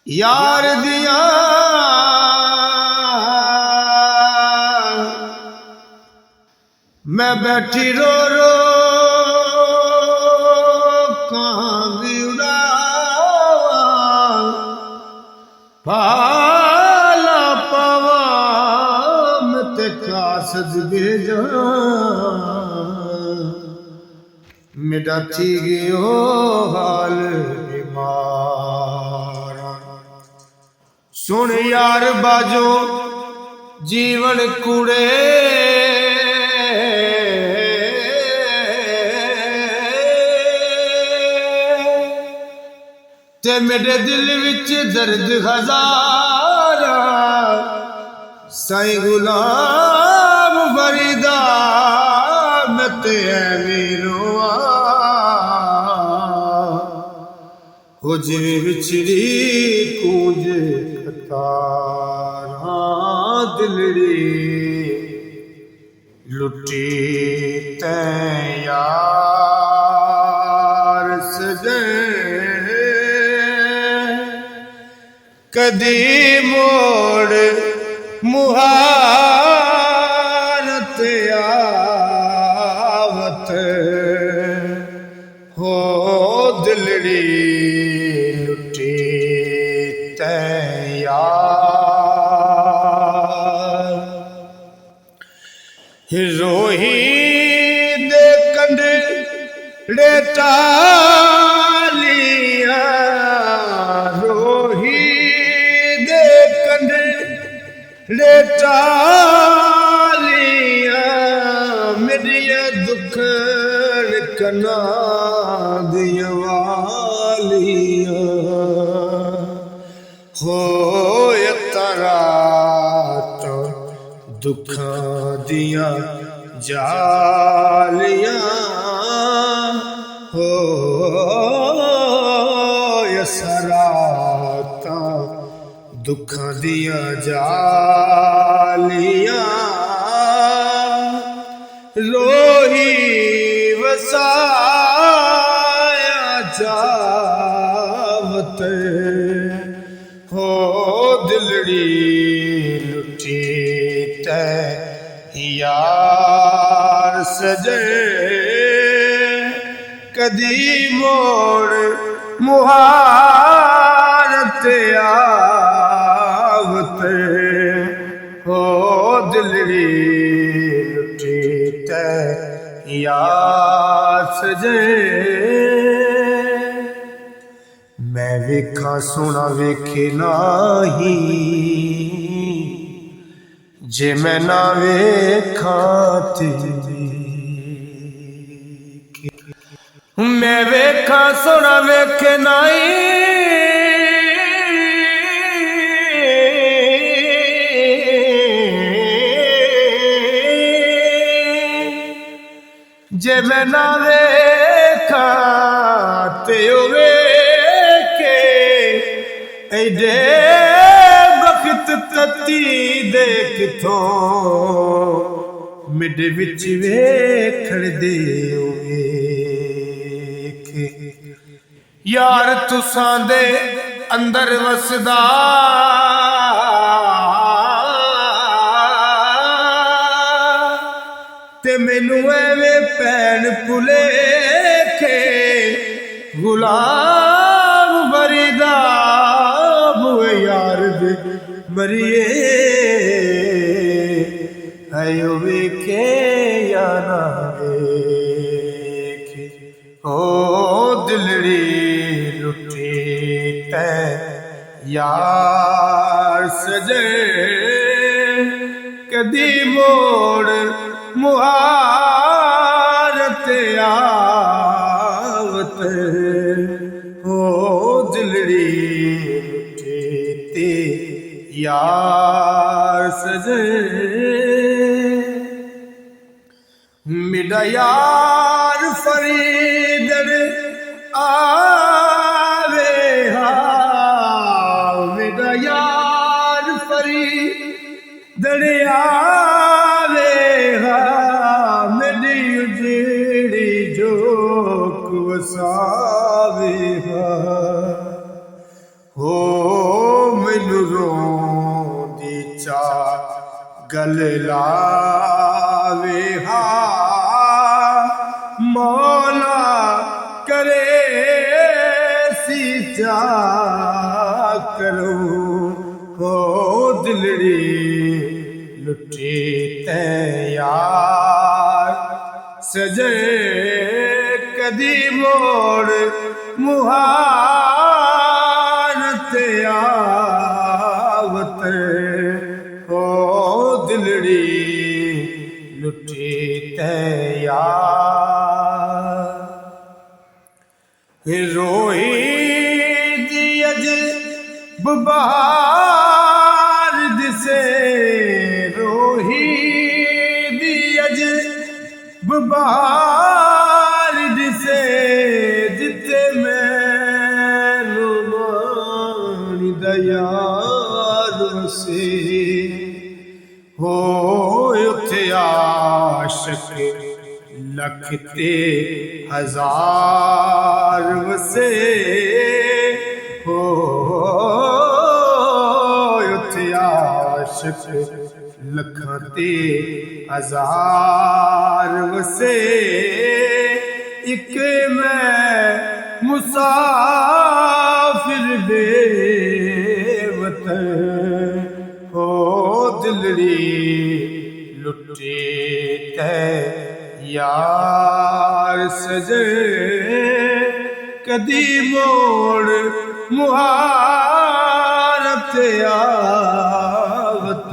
यार दिया मैं बैठी रो रो कांगी उड़ावा पाला पावा मैं ते कासद भेजा मेरा थी गयो हाल सुन यार बाजो जीवन कूड़े ते मेरे दिल विच दर्द हजारा साईं गुलाम फरीदा मैं ते ऐवें रोआ हो जिवें विछड़ी कूंज तारा दिलड़ी लुटी तैं यार सजे कदी मोड़ मुहारत आवत हो दिलड़ी लुटी रोही दे कंडे टालिया रोही दे कंडे टालिया मेरिया दुखन कना दिया वालिया हो तरा तो दुखा दिया जालियां हो यसराता दुखा दिया जालियां लोही वसाया जावत हो दिलड़ी लुटी तै यार सजे कदी मोड़ मुहारत आवत हो दिलड़ी लुटी तै यार सजे मैं वेखा सोना वेखे नाही जे मैं ना वेखा तेरी मैं वेखा सोना वेखे नाई जे मैं ना वेखा ते वेखे ऐडे वक्त तती देख थो मिड विच वेखण दे वेखे यार तुसां दे अंदर वसदा ते मैनू एवें भैन भुलेखे गुलाम फरीदा बुए यार दे मरिए आयो वेखे या ना वेखे ओ दिलड़ी लुटी तै यार सजे कदी मोड़ मुहारत ते आवत हो दिलड़ी ते यार सजे मेरा यार फरीदड़ आवे हा मेरा यार फरीदड़ आवे हा मेरी उजड़ी जोक वसावे हा हो मैनू रोंदी चा गल लावे हा मौला करे सी चा करो हो दिलड़ी लुटी ते यार सजे कदी मोड़ मुहार ते आवत हो दिलड़ी लुटी ते यार रोही दी अज बहार दिसे रोही दी अज बहार दिसे जिते मैनू मानी दयार वसे हो उथे आशिक लख ते हजार वसे हो उथे आशिक लखां ते हजार वसे इक मैं मुसाफिर बेवतन हो दिलड़ी लुटी ते यार सजे कदी मोड़ मुहार ते आवत